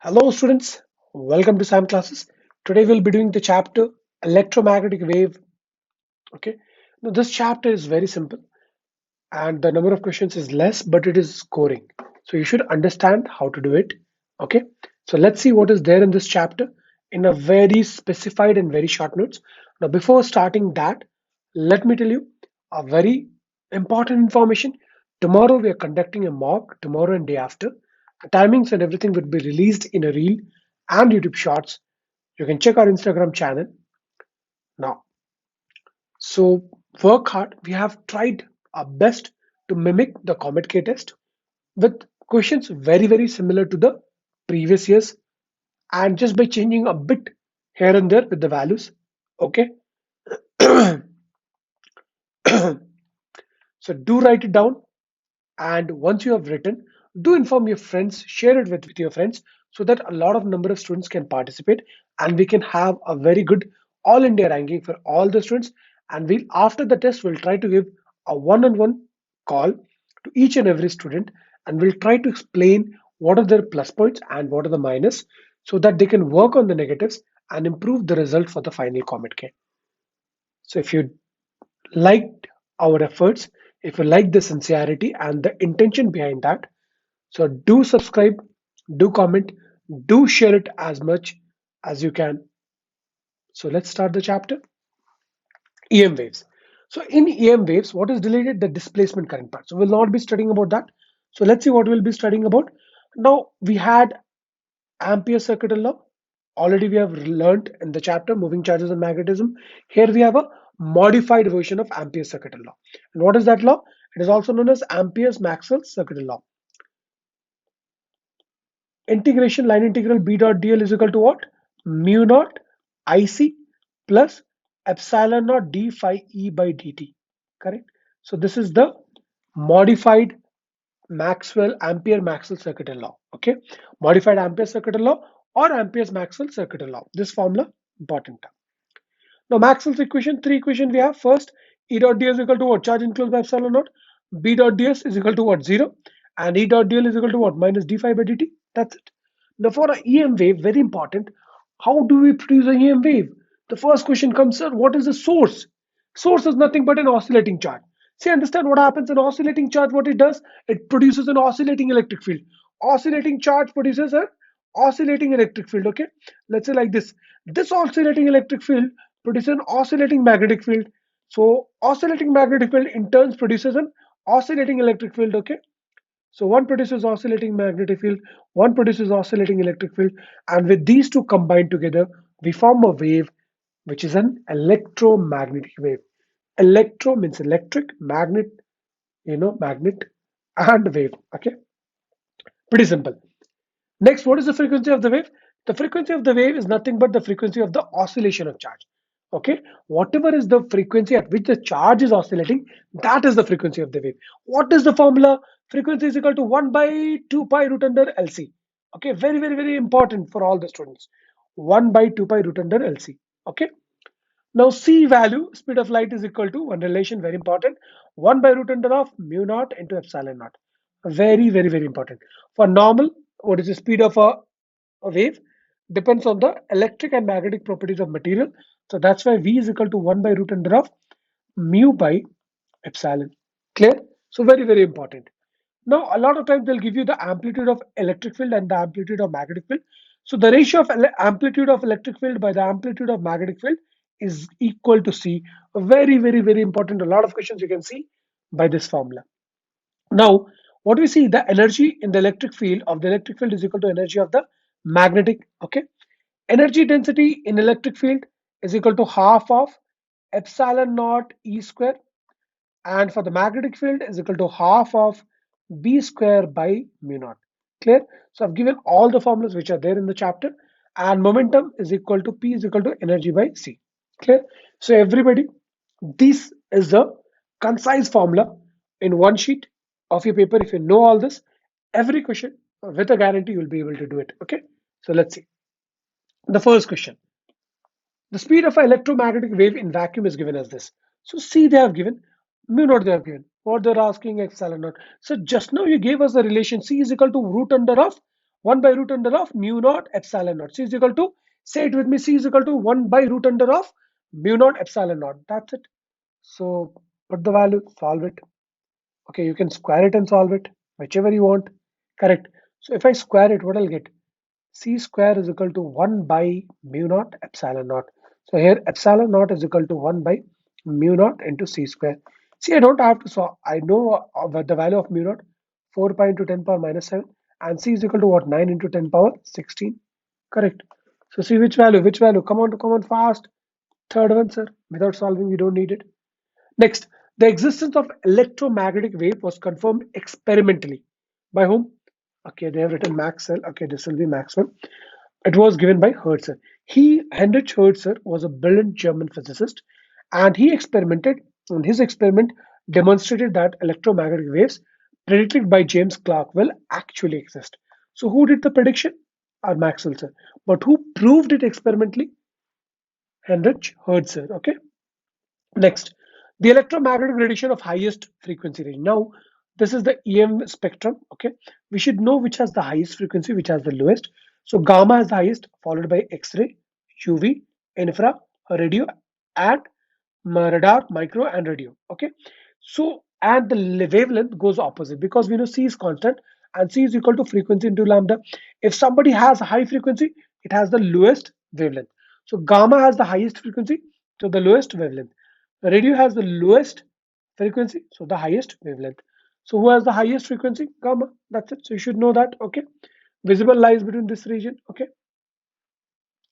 Hello students, welcome to SAM classes. Today we'll be doing the chapter electromagnetic wave. Okay, now this chapter is very simple and the number of questions is less, but it is scoring. So you should understand how to do it. Okay, so let's see what is there in this chapter in a very specified and very short notes. Now before starting that, let me tell you a very important information. Tomorrow we are conducting a mock, tomorrow and day after. The timings and everything will be released in a reel and YouTube shorts. You can check our Instagram channel now. So work hard. We have tried our best to mimic the COMEDK test with questions very similar to the previous years and just by changing a bit here and there with the values. Okay. So do write it down, and once you have written, do inform your friends, share it with your friends so that a lot of number of students can participate and we can have a very good all India ranking for all the students. And we'll after the test we'll try to give a one-on-one call to each and every student, and we'll try to explain what are their plus points and what are the minus so that they can work on the negatives and improve the result for the final COMEDK. So if you liked our efforts, if you like the sincerity and the intention behind that, so do subscribe, do comment, do share it as much as you can. So let's start the chapter. EM waves. So in EM waves, what is deleted? The displacement current part. So we'll not be studying about that. So let's see what we'll be studying about. Now we had Ampere circuit law. Already we have learned in the chapter moving charges and magnetism. Here we have a modified version of Ampere's circuit law. And what is that law? It is also known as Ampere's Maxwell circuit law. Integration line integral B dot dl is equal to what? Mu naught IC plus epsilon naught d phi E by dt. Correct? So this is the modified Ampere Maxwell circuit law. Okay, modified Ampere circuit law or Ampere's Maxwell circuit law. This formula important. Now Maxwell's equation, three equation we have. First, E dot ds is equal to what? Charge enclosed by epsilon naught. B dot ds is equal to what? 0. And E dot dl is equal to what? Minus d phi by dt. That's it. Now for an EM wave, very important. How do we produce an EM wave? The first question comes, sir, what is the source? Source is nothing but an oscillating charge. See, understand what happens in oscillating charge, what it does? It produces an oscillating electric field. Oscillating charge produces an oscillating electric field, okay? Let's say like this. This oscillating electric field produces an oscillating magnetic field. So oscillating magnetic field in turn produces an oscillating electric field, okay? So one produces oscillating magnetic field, one produces oscillating electric field, and with these two combined together, we form a wave which is an electromagnetic wave. Electro means electric, magnet, magnet, and wave. Okay, pretty simple. Next, what is the frequency of the wave? The frequency of the wave is nothing but the frequency of the oscillation of charge. Okay, whatever is the frequency at which the charge is oscillating, that is the frequency of the wave. What is the formula? Frequency is equal to 1 by 2 pi root under LC. Okay, very important for all the students. 1 by 2 pi root under LC. Okay. Now C value, speed of light is equal to one relation, very important. 1 by root under of mu naught into epsilon naught. Very important. For normal, what is the speed of a wave? Depends on the electric and magnetic properties of material. So that's why V is equal to 1 by root under of mu by epsilon. Clear? So very important. Now, a lot of times they'll give you the amplitude of electric field and the amplitude of magnetic field. So the ratio of amplitude of electric field by the amplitude of magnetic field is equal to C. Very important. A lot of questions you can see by this formula. Now, what we see, the energy in the electric field of the electric field is equal to energy of the magnetic. Okay. Energy density in electric field is equal to half of epsilon naught E square, and for the magnetic field is equal to half of B square by mu naught. Clear? So I've given all the formulas which are there in the chapter, and momentum is equal to P is equal to energy by C. Clear? So everybody, this is the concise formula in one sheet of your paper. If you know all this, every question with a guarantee you'll be able to do it. Okay, so let's see the first question. The speed of an electromagnetic wave in vacuum is given as this. So C they have given, mu naught they have given. What they're asking epsilon naught. So just now you gave us the relation C is equal to root under of 1 by root under of mu naught epsilon naught. C is equal to, say it with me, C is equal to 1 by root under of mu naught epsilon naught. That's it. So put the value, solve it. Okay, you can square it and solve it, whichever you want. Correct. So if I square it, what I'll get? C square is equal to 1 by mu naught epsilon naught. So here epsilon naught is equal to 1 by mu naught into C square. See, I don't have to solve. I know the value of mu naught, 4 pi into 10 power minus 7. And C is equal to what? 9 into 10 power 16. Correct. So see which value, which value? Come on fast. Third one, sir. Without solving, we don't need it. Next, the existence of electromagnetic wave was confirmed experimentally. By whom? Okay, they have written Maxwell. Okay, this will be Maxwell. It was given by Hertz. Heinrich Hertz was a brilliant German physicist, and he experimented. And his experiment demonstrated that electromagnetic waves predicted by James Clerk will actually exist. So, who did the prediction? Our Maxwell sir. But who proved it experimentally? Heinrich Hertz. Okay. Next, the electromagnetic radiation of highest frequency range. Now, this is the EM spectrum. Okay, we should know which has the highest frequency, which has the lowest. So gamma has the highest, followed by X-ray, UV, infra, radio, and radar, micro, and radio. Okay, so and the wavelength goes opposite because we know C is constant and C is equal to frequency into lambda. If somebody has a high frequency, it has the lowest wavelength. So gamma has the highest frequency, so the lowest wavelength. Radio has the lowest frequency, so the highest wavelength. So who has the highest frequency? Gamma. That's it. So you should know that. Okay. Visible lies between this region. Okay.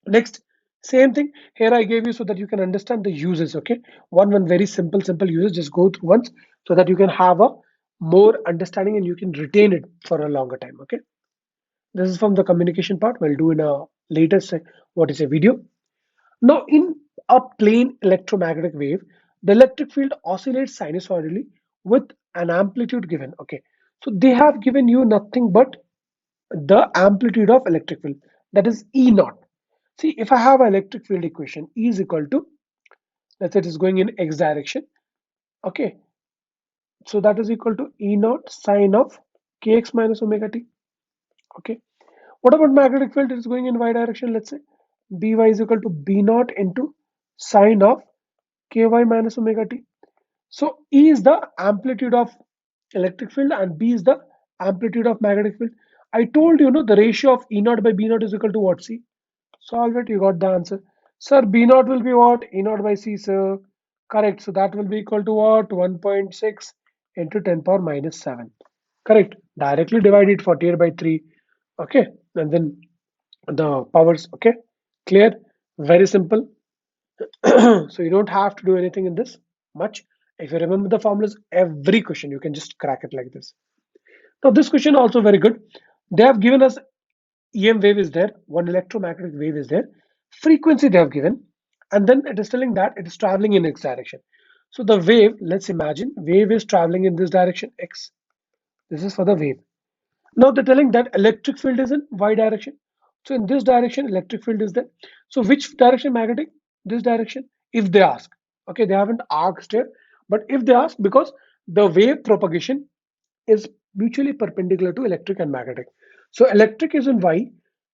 Next, same thing. Here I gave you so that you can understand the uses. Okay. One very simple uses. Just go through once so that you can have a more understanding and you can retain it for a longer time. Okay. This is from the communication part. We'll do in a later what is a video. Now, in a plain electromagnetic wave, the electric field oscillates sinusoidally with an amplitude given. Okay, so they have given you nothing but the amplitude of electric field, that is E naught. See, if I have an electric field equation, E is equal to, let's say it is going in X direction. Okay, so that is equal to E naught sine of kx minus omega t. Okay, what about magnetic field? It is going in Y direction. Let's say By is equal to B naught into sine of ky minus omega t. So E is the amplitude of electric field and B is the amplitude of magnetic field. I told you, the ratio of E naught by B naught is equal to what? C. Solve it, you got the answer. Sir, B naught will be what? E naught by C, sir. Correct. So that will be equal to what? 1.6 into 10 power minus 7. Correct. Directly divide it 48 by 3. Okay. And then the powers. Okay. Clear? Very simple. So you don't have to do anything in this much. If you remember the formulas, every question you can just crack it like this. Now this question also very good. They have given us EM wave is there, one electromagnetic wave is there, frequency they have given, and then it is telling that it is traveling in X direction. So the wave, let's imagine, wave is traveling in this direction, X. This is for the wave. Now they're telling that electric field is in Y direction. So in this direction, electric field is there. So which direction magnetic? This direction. If they ask, okay, they haven't asked here, but if they ask, because the wave propagation is mutually perpendicular to electric and magnetic. So electric is in Y,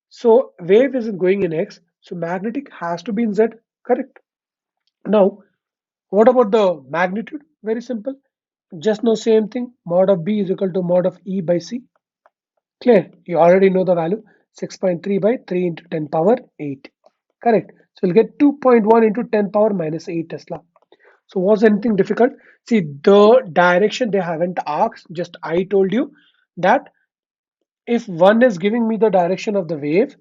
so wave is going in X, so magnetic has to be in Z. Correct. Now, what about the magnitude? Very simple. Just know same thing. Mod of B is equal to mod of E by C. Clear? You already know the value. 6.3 by 3 into 10 power 8. Correct. So you'll get 2.1 into 10 power minus 8 Tesla. So was anything difficult? See, the direction they haven't asked. Just I told you that if one is giving me the direction of the wave,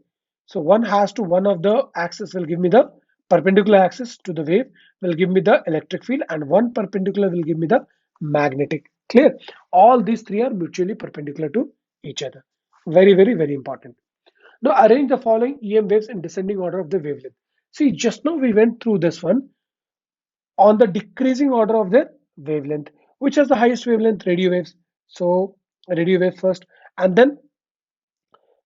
so one of the axis will give me the perpendicular axis to the wave, will give me the electric field, and one perpendicular will give me the magnetic. Clear? All these three are mutually perpendicular to each other. Very important. Now arrange the following EM waves in descending order of the wavelength. See, just now we went through this one on the decreasing order of their wavelength. Which has the highest wavelength? Radio waves. So radio wave first, and then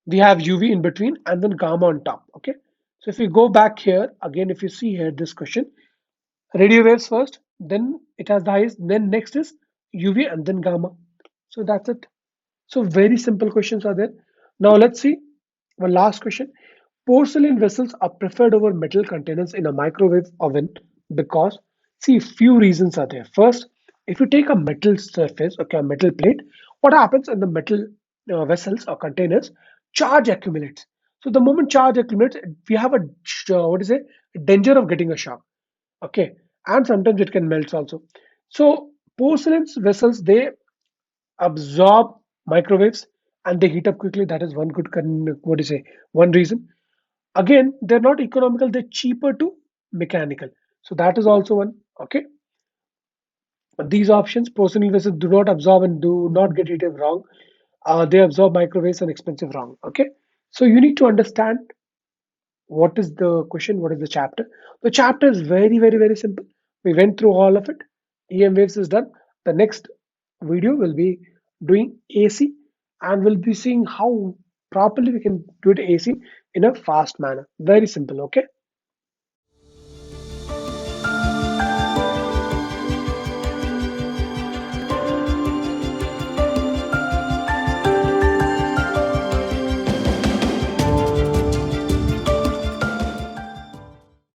we have UV in between, and then gamma on top. Okay. So if we go back here again, if you see here this question, radio waves first, then it has the highest, then next is UV and then gamma. So that's it. So very simple questions are there. Now let's see one last question. Porcelain vessels are preferred over metal containers in a microwave oven because, see, few reasons are there. First, if you take a metal surface, okay, a metal plate, what happens in the metal vessels or containers? Charge accumulates. So the moment charge accumulates, we have a what is it? Danger of getting a shock. Okay, and sometimes it can melt also. So porcelain vessels, they absorb microwaves and they heat up quickly. That is one good what do you say, one reason. Again, they're not economical, they're cheaper to mechanical, so that is also one. Okay, these options, porcelain vessels do not absorb and do not get heated, wrong. They absorb microwaves and expensive, wrong. Okay, so you need to understand what is the question, what is the chapter. The chapter is very, very, very simple. We went through all of it. EM waves is done. The next video will be doing AC, and we'll be seeing how properly we can do it AC in a fast manner. Very simple. Okay.